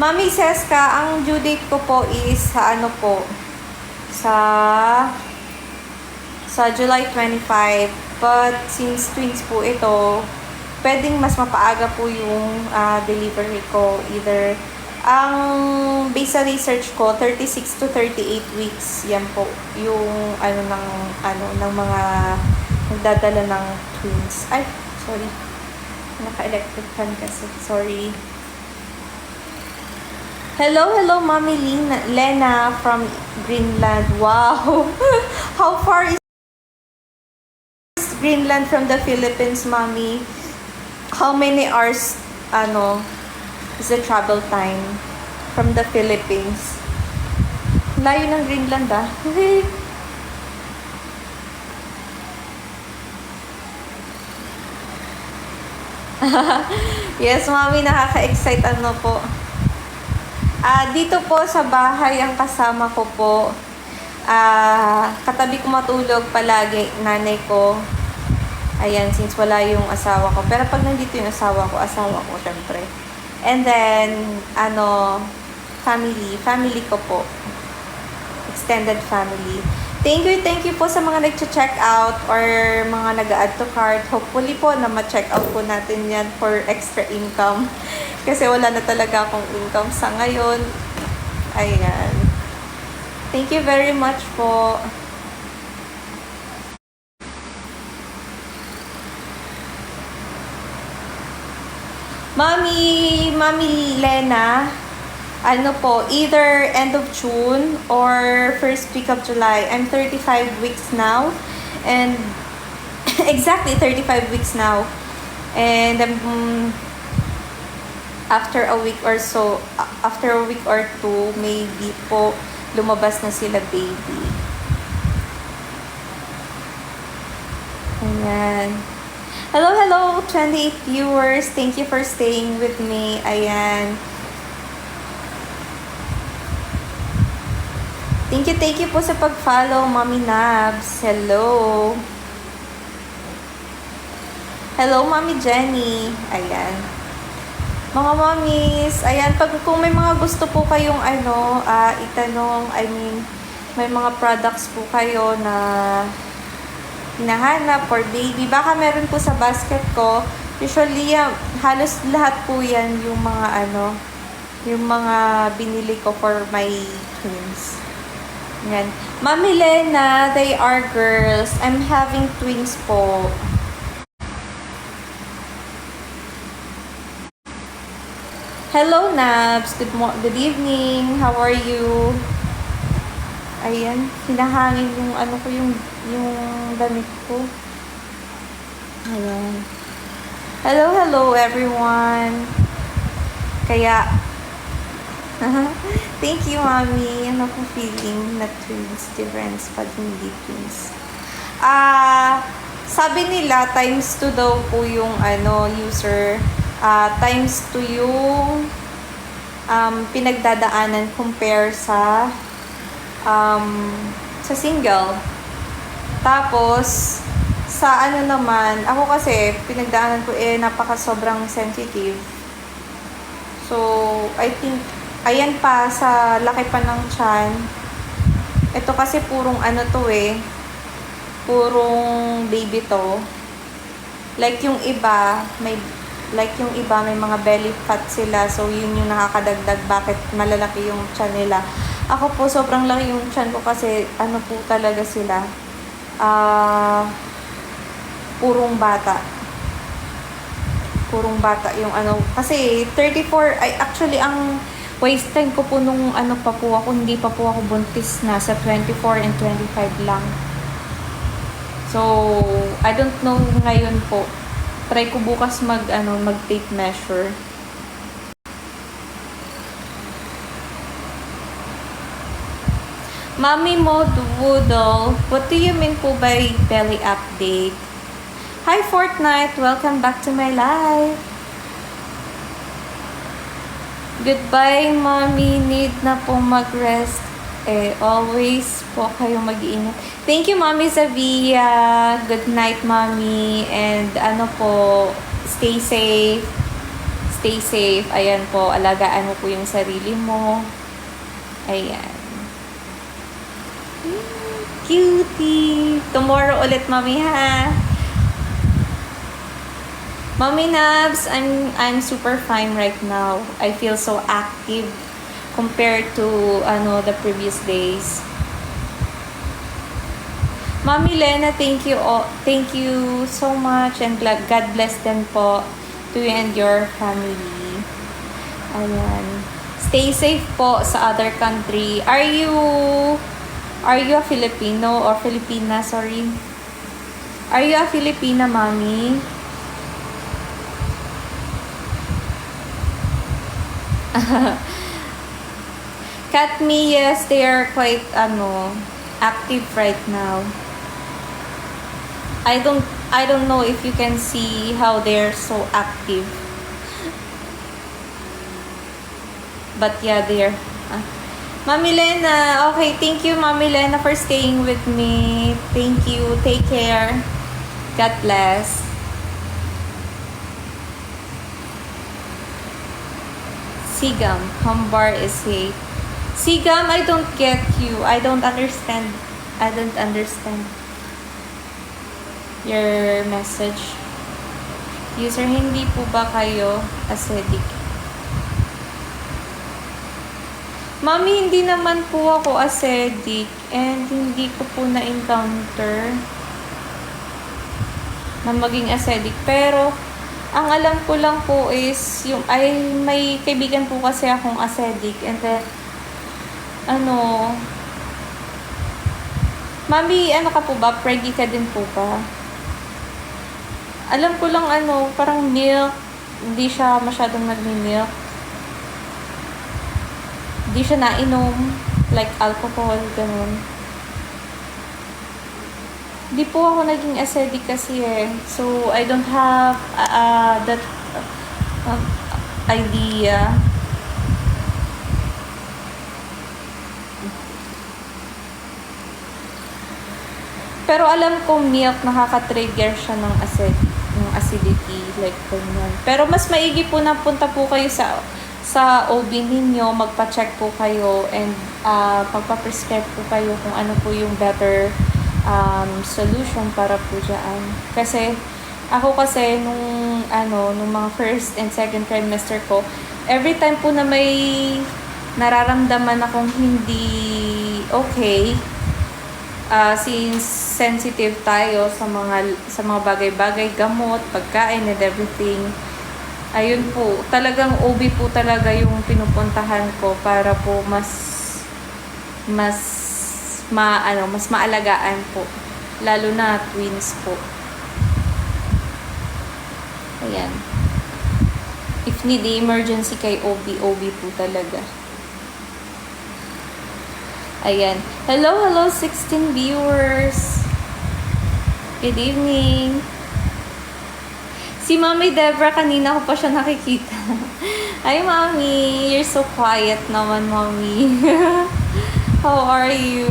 Mami Seska, ang due date ko po is sa ano po, sa July 25. But since twins po ito, pwedeng mas mapaaga po yung delivery ko. Either, ang based sa research ko, 36 to 38 weeks. Yan po yung ng mga nagdadala ng twins. Ay, sorry. Naka-electric fan kasi. Sorry. Hello, Mommy Lena from Greenland. Wow! How far is Greenland from the Philippines, Mommy? How many hours, is the travel time from the Philippines? Layo ng Greenland, ah. Yes, Mommy, nakaka-excite po. Dito po sa bahay, ang kasama ko po, katabi ko matulog palagi, nanay ko. Ayan, since wala yung asawa ko. Pero pag nandito yung asawa ko, syempre. And then, family ko po. Extended family. Thank you po sa mga nag-check out or mga nag-add to cart. Hopefully po na ma-check out po natin yan for extra income. Kasi wala na talaga akong income sa ngayon. Ayan. Thank you very much po. Mami Lena, either end of June or first week of July. I'm 35 weeks now. And exactly 35 weeks now. And after a week or two, maybe po, lumabas na sila baby. Ayan. Hello, 28 viewers. Thank you for staying with me. Ayan. Thank you po sa pag-follow, Mommy Nabs. Hello. Hello, Mommy Jenny. Ayan. Mga mommies, ayan, kung may mga gusto po kayong itanong, may mga products po kayo na hinahanap for baby, baka meron po sa basket ko. Usually, halos lahat po yan yung mga binili ko for my twins. Yan. Mami Lena, they are girls. I'm having twins po. Hello, Nabs. Good evening. How are you? Ayan, hinahangin yung yung damit ko. Ayan. Hello everyone. Kaya thank you, Mommy. Ano po feeling na twins difference pag hindi twins? Sabi nila times 2 daw po yung user. Times 2 yung pinagdadaanan compare sa single. Tapos sa naman, ako kasi pinagdaanan ko sobrang sensitive. So, I think ayan pa sa laki pa ng tiyan. Ito kasi purong purong baby to. Like yung iba may mga belly fat sila. So, yun yung nakakadagdag bakit malalaki yung tiyan nila. Ako po, sobrang laki yung tiyan ko kasi po talaga sila. Purong bata. Purong bata yung Kasi, 34, actually, ang waistline ko po nung pa po ako, hindi pa po ako buntis na. Sa 24 and 25 lang. So, I don't know ngayon po. Try ko bukas mag tape measure. Mommy Mode Woodle, what do you mean po by belly update? Hi Fortnite, welcome back to my live. Goodbye, Mommy. Need na po mag-rest. Always po kayo mag-iingat. Thank you, Mommy Zavia. Good night, Mommy. And stay safe. Stay safe. Ayan po, alagaan mo po yung sarili mo. Ayan. Cutie! Tomorrow ulit, Mami, ha? Mommy Nabs, I'm super fine right now. I feel so active compared to the previous days. Mommy Lena, thank you so much, and God bless them po to you and your family. Ayan. Stay safe po sa other country. Are you a Filipino or Filipina? Sorry. Are you a Filipina, Mommy? Katmi, yes, they are quite active right now. I don't know if you can see how they're so active. But yeah, they're Mami Lena, okay, thank you Mami Lena for staying with me. Thank you. Take care. God bless. Sigam, Humbar is hate. Sigam, I don't get you. I don't understand your message. User, hindi po ba kayo acidic? Mami, hindi naman po ako acidic and hindi ko po na-encounter na maging acidic. Pero, ang alam ko lang po is, may kaibigan po kasi akong acidic and then, Mami, ka po ba? Preggy ka din po ba? Alam ko lang parang milk, hindi siya masyadong nagmi-milk. Hindi siya nainom, like alcohol, ganun. Di po ako naging acidic kasi eh. So, I don't have that idea. Pero alam ko milk, nakaka-trigger siya ng acidity, like ganyan. Pero mas maigi po na punta po kayo sa OB ninyo, magpa-check po kayo and magpa-prescribe po kayo kung ano po yung better solution para po dyan. Kasi ako nung mga first and second trimester ko, every time po na may nararamdaman akong hindi okay, since sensitive tayo sa mga bagay-bagay, gamot, pagkain and everything, ayun po, talagang OB po talaga yung pinupuntahan ko para po mas maalagaan po, lalo na twins po. Ayan, if need emergency kay OB po talaga. Ayan. Hello 16 viewers. Good evening. Si Mami Debra, kanina ko pa siya nakikita. Hi, Mami. You're so quiet naman, Mami. How are you?